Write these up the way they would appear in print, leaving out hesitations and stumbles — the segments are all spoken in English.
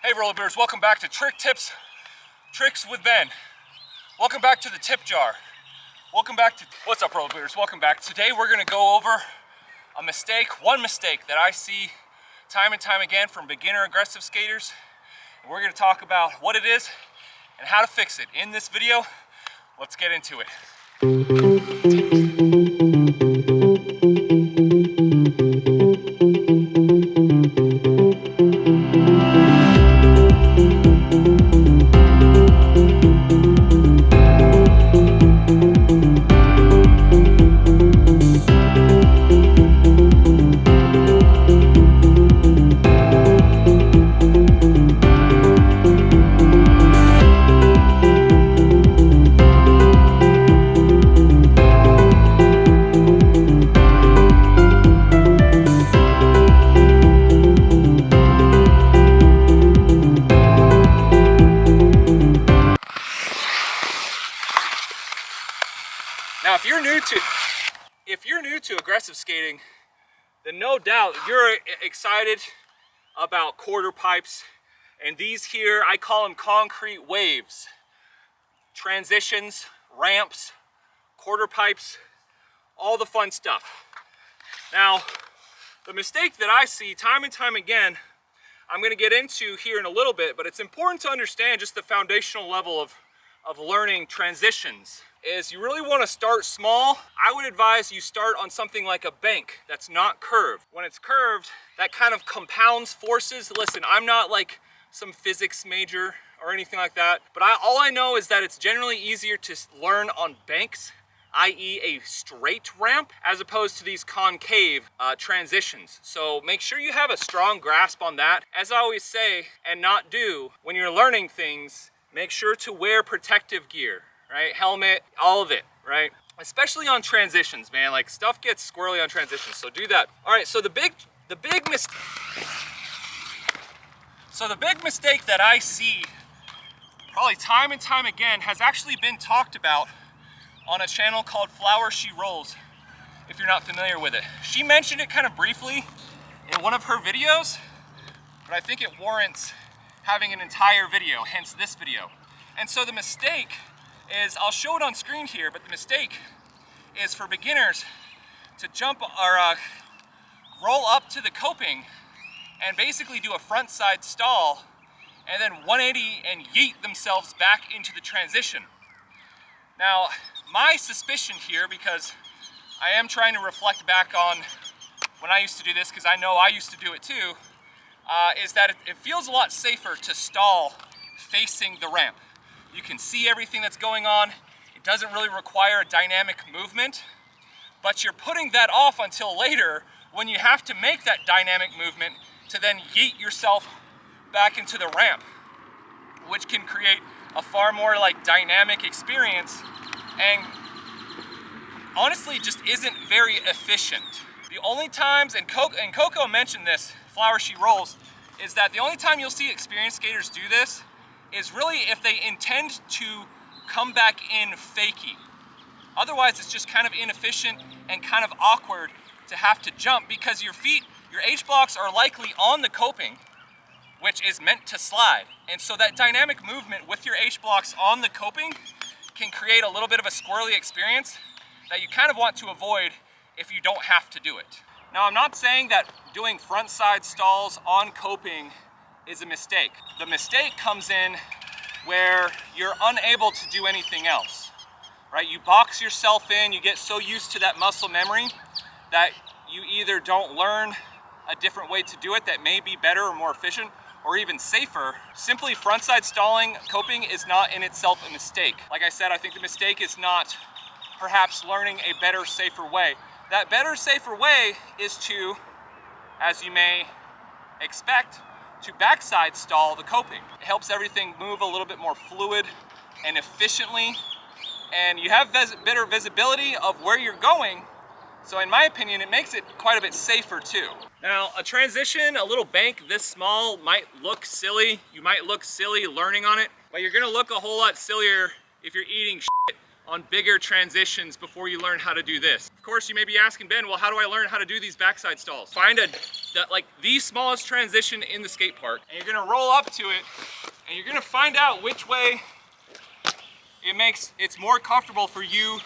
Hey rollerblades, welcome back to Tricks with Ben. Welcome back to the tip jar. Welcome back to, what's up rollerblades, welcome back. Today we're gonna go over one mistake that I see time and time again from beginner aggressive skaters. And we're gonna talk about what it is and how to fix it. In this video, let's get into it. Now, if you're new to aggressive skating, then no doubt you're excited about quarter pipes. And these here, I call them concrete waves. Transitions, ramps, quarter pipes, all the fun stuff. Now, the mistake that I see time and time again, I'm gonna get into here in a little bit, but it's important to understand just the foundational level of learning transitions. Is you really want to start small. I would advise you start on something like a bank that's not curved. When it's curved, that kind of compounds forces. Listen, I'm not like some physics major or anything like that, but all I know is that it's generally easier to learn on banks, i.e. a straight ramp, as opposed to these concave transitions. So make sure you have a strong grasp on that. As I always say, and not do, when you're learning things, make sure to wear protective gear. Right? Helmet, all of it, right? Especially on transitions, man. Like stuff gets squirrely on transitions, so do that. All right, so the big mistake that I see probably time and time again has actually been talked about on a channel called Flower She Rolls, if you're not familiar with it. She mentioned it kind of briefly in one of her videos, but I think it warrants having an entire video, hence this video. And so the mistake is, I'll show it on screen here, but the mistake is for beginners to jump or roll up to the coping and basically do a front side stall and then 180 and yeet themselves back into the transition. Now, my suspicion here, because I am trying to reflect back on when I used to do this, because I know I used to do it too, is that it feels a lot safer to stall facing the ramp. You can see everything that's going on. It doesn't really require a dynamic movement, but you're putting that off until later when you have to make that dynamic movement to then yeet yourself back into the ramp, which can create a far more like dynamic experience and honestly just isn't very efficient. The only times, and Coco mentioned this, Flower She Rolls, is that the only time you'll see experienced skaters do this is really if they intend to come back in fakey. Otherwise, it's just kind of inefficient and kind of awkward to have to jump because your feet, your H-blocks are likely on the coping, which is meant to slide. And so that dynamic movement with your H-blocks on the coping can create a little bit of a squirrely experience that you kind of want to avoid if you don't have to do it. Now, I'm not saying that doing front side stalls on coping is a mistake. The mistake comes in where you're unable to do anything else, right? You box yourself in, you get so used to that muscle memory that you either don't learn a different way to do it that may be better or more efficient or even safer. Simply frontside stalling coping is not in itself a mistake. Like I said, I think the mistake is not perhaps learning a better, safer way. That better, safer way is to, as you may expect, to backside stall the coping. It helps everything move a little bit more fluid and efficiently, and you have better visibility of where you're going. So in my opinion, it makes it quite a bit safer too. Now, a transition, a little bank this small might look silly. You might look silly learning on it, but you're gonna look a whole lot sillier if you're eating shit on bigger transitions before you learn how to do this. Of course, you may be asking, Ben, well, how do I learn how to do these backside stalls? Find like the smallest transition in the skate park, and you're gonna roll up to it, and you're gonna find out which way it's more comfortable for you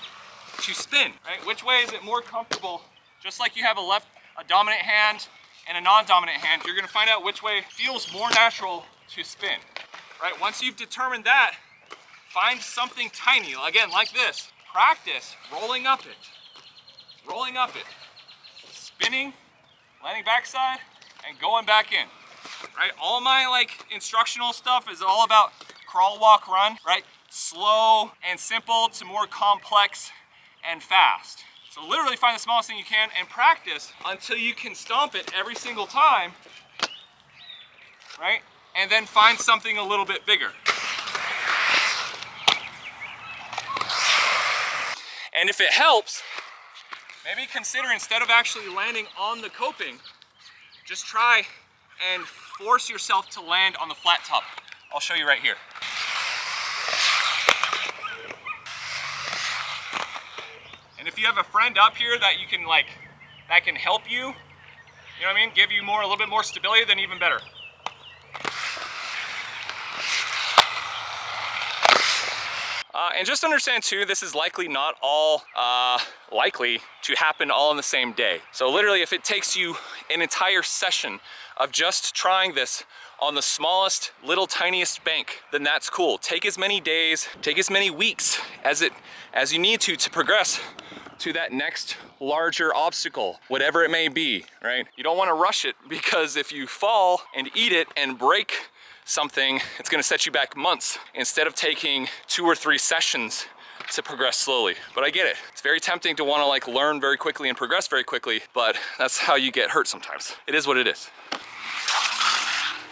to spin, right? Which way is it more comfortable? Just like you have a dominant hand and a non-dominant hand, you're gonna find out which way feels more natural to spin, right? Once you've determined that, find something tiny, again, like this. Practice rolling up it, spinning, landing backside, and going back in, right? All my like instructional stuff is all about crawl, walk, run, right? Slow and simple to more complex and fast. So literally find the smallest thing you can and practice until you can stomp it every single time, right? And then find something a little bit bigger. And if it helps, maybe consider, instead of actually landing on the coping, just try and force yourself to land on the flat top. I'll show you right here. And if you have a friend up here that you can that can help you, you know what I mean? Give you a little bit more stability, then even better. And just understand too, this is likely not all likely to happen all in the same day. So literally, if it takes you an entire session of just trying this on the smallest, tiniest bank, then that's cool. Take as many days, take as many weeks as you need to progress to that next larger obstacle, whatever it may be, right? You don't want to rush it, because if you fall and eat it and break something, it's gonna set you back months instead of taking 2 or 3 sessions to progress slowly. But I get it. It's very tempting to wanna learn very quickly and progress very quickly, but that's how you get hurt sometimes. It is what it is.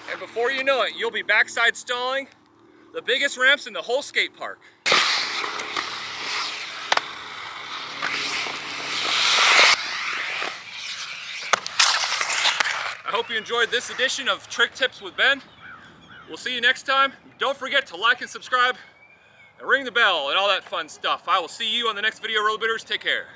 And before you know it, you'll be backside stalling the biggest ramps in the whole skate park. I hope you enjoyed this edition of Trick Tips with Ben. We'll see you next time. Don't forget to like and subscribe and ring the bell and all that fun stuff. I will see you on the next video, Roller Bitters. Take care.